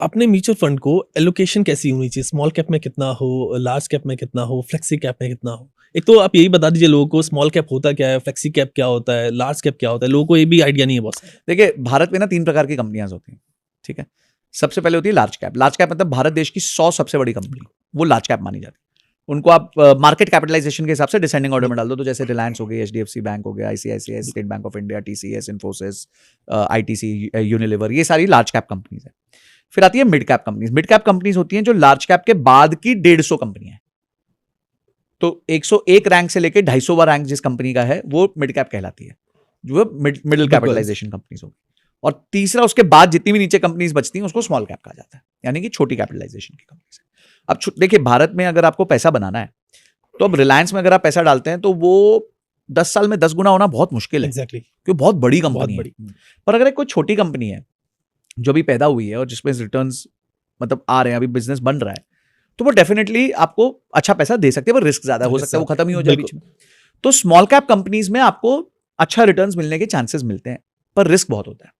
अपने mutual fund को allocation कैसी होनी चाहिए? स्मॉल कैप में कितना हो, लार्ज कैप में कितना हो, फ्लेक्सी कैप में कितना हो? एक तो आप यही बता दीजिए लोगों को स्मॉल कैप होता क्या है, फ्लेक्सी कैप क्या होता है, लार्ज कैप क्या होता है? लोगों को ये भी आइडिया नहीं है बॉस। देखिए, भारत में ना 3 प्रकार की कंपनियां होती हैं, ठीक है। सबसे पहले होती है लार्ज कैप। लार्ज कैप मतलब भारत देश की 100 सबसे बड़ी कंपनी, वो लार्ज कैप मानी जाती है। उनको आप मार्केट कैपिटलाइजेशन के हिसाब से डिसेंडिंग ऑर्डर में डाल दो, तो जैसे रिलायंस हो गई, एचडीएफसी बैंक हो गया, ICICI, state bank of India, TCS, Infosys, ITC, Unilever, ये सारी लार्ज कैप कंपनीज है। फिर आती है mid cap companies. Mid cap companies होती हैं जो लार्ज कैप के बाद की 150 कंपनियां हैं। तो 101 रैंक से लेकर 250वां रैंक जिस कंपनी का है वो मिड कैप कहलाती है, जो मिडिल कैपिटलाइजेशन कंपनीज होगी। और तीसरा, उसके बाद जितनी भी नीचे कंपनीज बचती हैं उसको स्मॉल कैप कहा जाता है, यानी कि छोटी कैपिटलाइजेशन की कंपनीज। अब देखिए, भारत में अगर आपको पैसा बनाना है तो अब रिलायंस में अगर आप पैसा डालते हैं तो वो 10 साल में 10 गुना होना बहुत मुश्किल है, एग्जैक्टली, क्योंकि बहुत बड़ी कंपनी है। पर अगर एक कोई छोटी कंपनी है जो भी पैदा हुई है और जिसमें रिटर्न्स मतलब आ रहे हैं, अभी बिजनेस बन रहा है, तो वो डेफिनेटली आपको अच्छा पैसा दे सकते हैं, पर रिस्क ज्यादा हो सकता है, वो खत्म ही हो जाए बीच में। तो स्मॉल कैप कंपनीज में आपको अच्छा रिटर्न्स मिलने के चांसेस मिलते हैं, पर रिस्क बहुत होता है।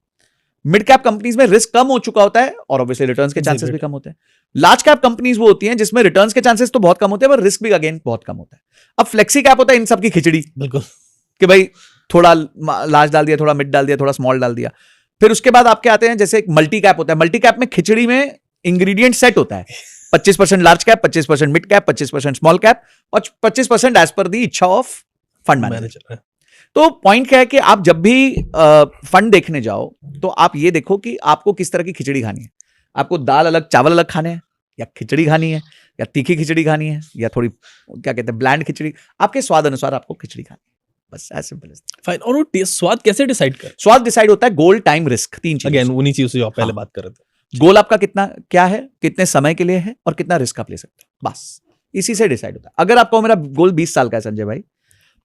मिड कैप कंपनीज में रिस्क कम हो चुका होता है और ऑब्वियसली रिटर्न्स के चांसेस भी कम होते हैं। लार्ज कैप कंपनीज वो होती हैं जिसमें रिटर्न्स के चांसेस तो बहुत कम होते हैं, पर रिस्क भी अगेन बहुत कम होता है। अब फ्लेक्सी कैप होता है इन सब की खिचड़ी, बिल्कुल, कि भाई थोड़ा लार्ज डाल दिया, थोड़ा मिड डाल दिया, थोड़ा स्मॉल डाल दिया। फिर उसके बाद आपके आते हैं जैसे एक मल्टी कैप होता है। मल्टी कैप में खिचड़ी में इंग्रेडिएंट सेट होता है, 25% large cap, 25% mid cap, 25% small cap और 25% एज पर दी इच्छा ऑफ फंड मैनेजर। तो पॉइंट क्या है कि आप जब भी फंड देखने जाओ तो आप ये देखो कि आपको किस तरह की खिचड़ी खानी है। आपको दाल अलग चावल अलग खाने हैं, या खिचड़ी खानी है, या तीखी खिचड़ी खानी है, या थोड़ी क्या कहते हैं ब्लैंड खिचड़ी। आपके स्वाद अनुसार आपको खिचड़ी खानी है, बस एज सिंपल एज। फाइन। और वो स्वाद कैसे डिसाइड कर? स्वाद डिसाइड होता है गोल, टाइम, रिस्क, 3 चीजें। अगेन उन्हीं चीजों से जो आप पहले बात कर रहे थे। गोल आपका कितना क्या है, कितने समय के लिए है, और कितना रिस्क आप ले सकते हो, बस इसी से डिसाइड होता है। अगर आपको मेरा गोल 20 साल का है संजय भाई,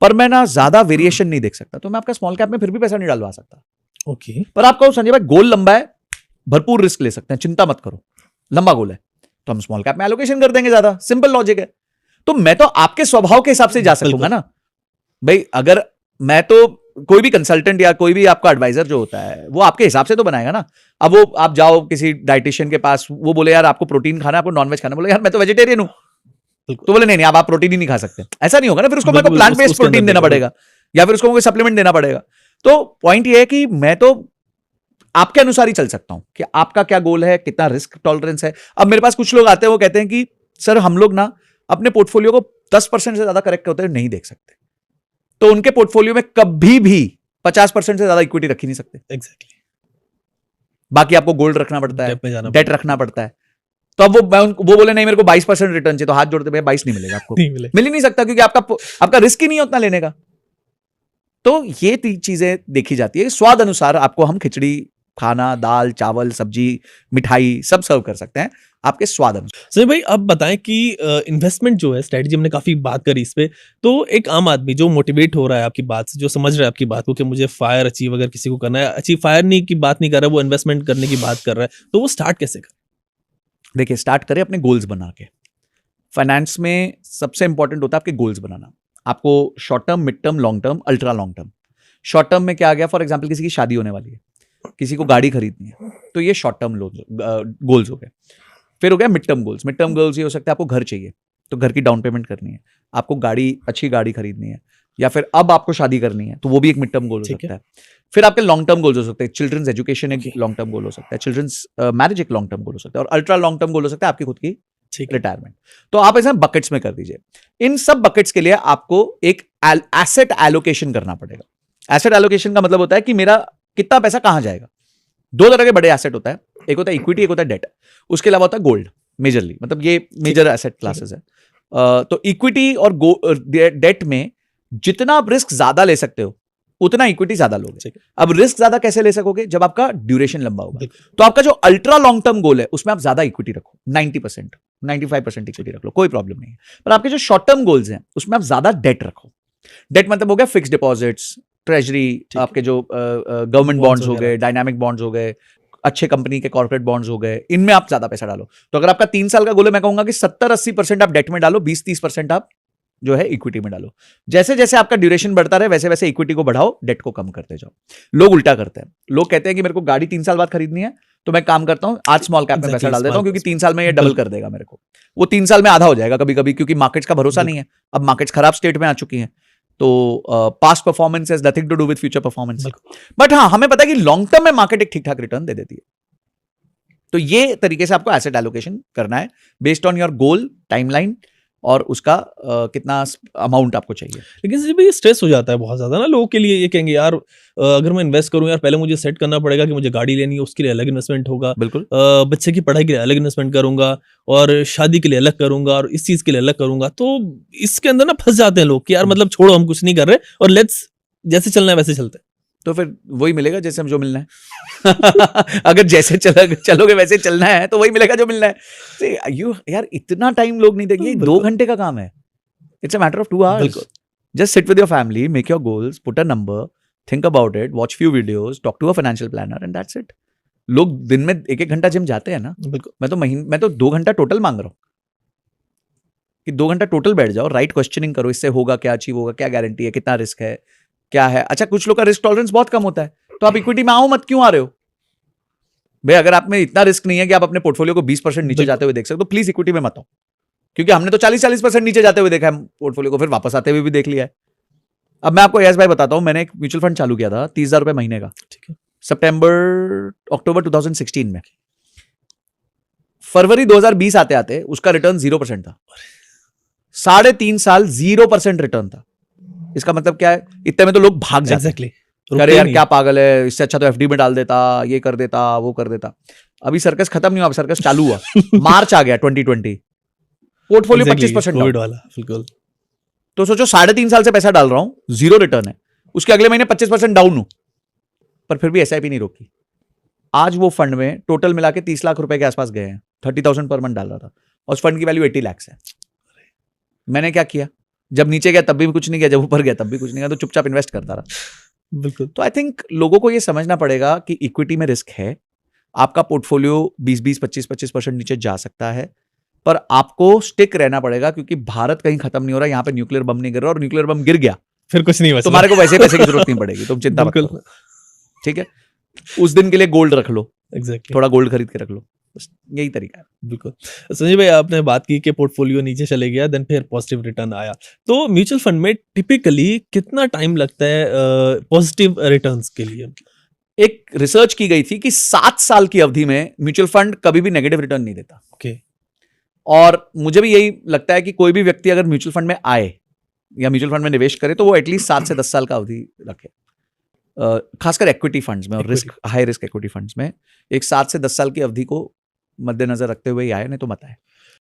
पर मैं ना ज्यादा वेरिएशन नहीं देख सकता, तो मैं आपका स्मॉल कैप में फिर भी पैसा नहीं डलवा सकता। ओके। पर आप कहो संजय भाई गोल लंबा है, भरपूर रिस्क ले सकते हैं, चिंता मत करो, लंबा गोल है, तो हम स्मॉल कैप में एलोकेशन कर देंगे ज्यादा। सिंपल लॉजिक है। तो मैं तो आपके स्वभाव के हिसाब से जा सकूंगा ना भाई। अगर मैं तो कोई भी कंसल्टेंट या कोई भी आपका एडवाइजर जो होता है वो आपके हिसाब से तो बनाएगा ना। अब वो आप जाओ किसी डाइटिशियन के पास, वो बोले यार आपको प्रोटीन खाना है, आपको नॉनवेज खाना, बोले यार मैं तो वेजिटेरियन हूं, तो बोले नहीं आप प्रोटीन ही नहीं खा सकते। ऐसा नहीं होगा ना, फिर उसको मेरे को प्लांट बेस्ड प्रोटीन देना पड़ेगा, या फिर उसको कोई सप्लीमेंट देना पड़ेगा। तो पॉइंट ये है कि मैं तो आपके अनुसार ही चल सकता हूं कि आपका क्या गोल है, कितना रिस्क टॉलरेंस है। अब मेरे पास कुछ लोग आते हैं, वो कहते हैं कि सर हम लोग ना अपने पोर्टफोलियो को 10% से ज्यादा करेक्ट होते हुए नहीं देख सकते, तो उनके पोर्टफोलियो में कभी भी 50% से ज्यादा इक्विटी रख ही नहीं सकते। एग्जैक्टली। बाकी आपको गोल्ड रखना पड़ता है, डेट रखना पड़ता है। तो अब वो बोले नहीं मेरे को 22% रिटर्न चाहिए, तो हाथ जोड़ते भाई 22 नहीं मिलेगा आपको, मिल ही नहीं सकता, क्योंकि आपका रिस्क ही नहीं उतना लेने का। तो ये 3 चीजें देखी जाती है। स्वाद अनुसार आपको हम खिचड़ी खाना, दाल चावल सब्जी मिठाई सब सर्व कर सकते हैं आपके स्वाद अनुसार। सर भाई अब बताएं कि इन्वेस्टमेंट जो है, स्ट्रेटजी हमने काफी बात करी इस पे, तो एक आम आदमी जो मोटिवेट हो रहा है आपकी बात से, जो समझ रहा है आपकी बात को कि मुझे फायर अचीव अगर किसी को करना है, अचीव फायर नहीं की बात नहीं कर रहा है, वो इन्वेस्टमेंट करने की बात कर रहा है, तो वो स्टार्ट कैसे करे? देखिए, स्टार्ट करें अपने गोल्स बना के। फाइनेंस में सबसे इंपॉर्टेंट होता है आपके गोल्स बनाना। आपको short term, mid term, long term, ultra long term. Short term में क्या आ गया, फॉर एग्जाम्पल किसी की शादी होने वाली है, किसी को गाड़ी खरीदनी है, तो ये शॉर्ट टर्म गोल्स हो गए। फिर हो गया mid term goals. Mid term goals ये हो सकता है आपको घर चाहिए तो घर की डाउन पेमेंट करनी है, आपको अच्छी गाड़ी खरीदनी है, या फिर अब आपको शादी करनी है, तो वो भी एक मिड टर्म गोल हो सकता है। फिर आपके लॉन्ग टर्म गोल्स हो सकते हैं, चिल्ड्रंस एजुकेशन एक लॉन्ग टर्म गोल हो सकता है, चिल्ड्रंस मैरिज एक लॉन्ग टर्म गोल हो सकता है, और अल्ट्रा लॉन्ग टर्म गोल हो सकता है आपकी खुद की रिटायरमेंट। तो आप ऐसे बकेट्स में कर दीजिए। इन सब बकेट्स के लिए आपको एक एसेट एलोकेशन करना पड़ेगा। एसेट एलोकेशन का मतलब होता है कि मेरा कितना पैसा कहां जाएगा। 2 तरह के बड़े एसेट होता है, एक होता है इक्विटी, एक होता है डेट। उसके अलावा होता है गोल्ड, मेजरली, मतलब ये मेजर एसेट क्लासेस है। तो इक्विटी और डेट में जितना आप रिस्क ज्यादा ले सकते हो उतना इक्विटी ज्यादा लोगे। अब रिस्क ज्यादा कैसे ले सकोगे, जब आपका ड्यूरेशन लंबा होगा। तो आपका जो अल्ट्रा लॉन्ग टर्म गोल है उसमें आप ज्यादा इक्विटी रखो, 90%, 95% इक्विटी रख लो, कोई प्रॉब्लम नहीं है। पर आपके जो शॉर्ट टर्म गोल्स हैं उसमें आप ज्यादा डेट रखो। डेट मतलब हो गया फिक्स डिपॉजिट्स, ट्रेजरी, आपके जो गवर्नमेंट बॉन्ड्स हो गए, डायनामिक बॉन्ड्स हो गए, अच्छे कंपनी के कॉर्पोरेट बॉन्ड्स हो गए, इनमें आप ज्यादा पैसा डालो। तो अगर आपका 3 साल का गोल है, मैं कहूंगा कि 70-80% आप डेट में डालो, 20-30% आप जो है इक्विटी में डालो। जैसे जैसे आपका ड्यूरेशन बढ़ता रहे वैसे वैसे इक्विटी को बढ़ाओ, डेट को कम करते जाओ। लोग उल्टा करते हैं, लोग कहते हैं कि मेरे को गाड़ी 3 साल बाद खरीदनी है, तो मैं काम करता हूँ आज स्मॉल कैप में पैसा Exactly, डाल देता हूँ small क्योंकि cap. 3 साल में ये डबल बिल्कुल. कर देगा मेरे को। वो 3 साल में आधा हो जाएगा कभी कभी, क्योंकि मार्केट्स का भरोसा नहीं है। अब मार्केट्स खराब स्टेट में आ चुकी हैं, तो past performance has nothing to do with future performance. बिल्कुल. बट हाँ, हमें पता है कि लॉन्ग टर्म में मार्केट एक ठीक ठाक रिटर्न दे देती है। तो ये तरीके से आपको एसेट एलोकेशन करना है based on your goal, timeline और उसका कितना अमाउंट आपको चाहिए। लेकिन सर ये स्ट्रेस हो जाता है बहुत ज्यादा ना लोगों के लिए। ये कहेंगे यार अगर मैं इन्वेस्ट करूं यार, पहले मुझे सेट करना पड़ेगा कि मुझे गाड़ी लेनी है, उसके लिए अलग इन्वेस्टमेंट होगा, बिल्कुल। बच्चे की पढ़ाई के लिए अलग इन्वेस्टमेंट करूंगा, और शादी के लिए अलग करूंगा, और इस चीज के लिए अलग करूंगा। तो इसके अंदर ना फंस जाते हैं लोग कि यार मतलब छोड़ो, हम कुछ नहीं कर रहे और लेट्स जैसे चलना है वैसे चलते हैं। तो फिर वही मिलेगा जैसे हम जो मिलना है। अगर जैसे चलोगे वैसे चलना है तो वही मिलेगा जो मिलना है। यार इतना टाइम लोग नहीं देंगे, 2 घंटे का काम है। It's a matter of 2 hours. बिल्कुल. Just sit with your family, make your goals, put a number, think about it, watch few videos, talk to a financial planner and that's it. लोग दिन में 1-1 घंटा जिम जाते हैं ना। बिल्कुल. मैं तो 2 घंटा टोटल मांग रहा हूँ कि 2 घंटा टोटल बैठ जाओ, राइट क्वेश्चनिंग करो, इससे होगा क्या, अचीव होगा क्या, गारंटी है, कितना रिस्क है, क्या है। अच्छा, कुछ लोग का रिस्क टॉलरेंस बहुत कम होता है, तो आप इक्विटी में आओ मत, क्यों आ रहे हो भाई? अगर आप में इतना रिस्क नहीं है कि आप अपने पोर्टफोलियो को 20% नीचे बिल्कुल. जाते हुए देख सकते हो, तो प्लीज इक्विटी में मत आओ। क्योंकि हमने तो 40-40% नीचे जाते हुए देखा है पोर्टफोलियो को, फिर वापस आते हुए भी देख लिया है। अब मैं आपको यस भाई बताता हूं, मैंने एक म्यूचुअल फंड चालू किया था 30,000 रुपए महीने का, ठीक है. अक्टूबर 2016 में। फरवरी 2020 आते आते उसका रिटर्न 0% था। 3.5 साल 0% रिटर्न था। इसका मतलब क्या है? इतने में तो लोग भाग जाते हैं। एग्जैक्टली. अरे यार क्या पागल है, इससे अच्छा तो एफडी में डाल देता, ये कर देता, वो कर देता। अभी सर्कस खत्म नहीं हुआ, सर्कस चालू हुआ। मार्च आ गया 2020, पोर्टफोलियो 25% डाउन। कोविड वाला. बिल्कुल. तो सोचो 3.5 साल से पैसा डाल रहा हूं, 0 रिटर्न है, उसके अगले महीने 25% डाउन हूं, पर फिर भी एसआईपी नहीं रोकी। आज वो फंड में टोटल मिला के 30 लाख रुपए के आसपास गए हैं। 30,000 पर मंथ डाल रहा था और उस फंड की वैल्यू 80 लाख है। मैंने क्या किया, जब नीचे गया तब भी कुछ नहीं किया, जब ऊपर गया तब भी कुछ नहीं किया, तो चुपचाप इन्वेस्ट करता रहा। बिल्कुल. तो आई थिंक लोगों को ये समझना पड़ेगा कि इक्विटी में रिस्क है। आपका पोर्टफोलियो 20-20, 25-25% नीचे जा सकता है, पर आपको स्टिक रहना पड़ेगा, क्योंकि भारत कहीं खत्म नहीं हो रहा, यहाँ पे न्यूक्लियर बम नहीं गिर रहा, और न्यूक्लियर बम गिर गया फिर कुछ नहीं बचा. तुम्हारे को वैसे पैसे की जरूरत नहीं पड़ेगी, तुम चिंता मत बिल्कुल. करो। ठीक है, उस दिन के लिए गोल्ड रख लो, एग्जैक्टली. थोड़ा गोल्ड खरीद के रख लो, बस यही तरीका है। बिल्कुल. संजय भाई, आपने बात की कि पोर्टफोलियो नीचे चले गया, देन फिर पॉजिटिव रिटर्न आया, तो म्यूचुअल फंड में टिपिकली कितना टाइम लगता है पॉजिटिव रिटर्न्स के लिए? एक रिसर्च की गई थी कि 7 साल की अवधि में म्यूचुअल फंड कभी भी नेगेटिव रिटर्न नहीं देता। ओके. और मुझे भी यही लगता है कि कोई भी व्यक्ति अगर म्यूचुअल फंड में आए या म्यूचुअल फंड में निवेश करे, तो वो एटलीस्ट 7 से 10 साल का अवधि रखे। खासकर इक्विटी फंड्स में और risk, high risk equity funds में एक 7 से 10 साल की अवधि को मद्देनजर रखते हुए ही आए, नहीं तो मत आए।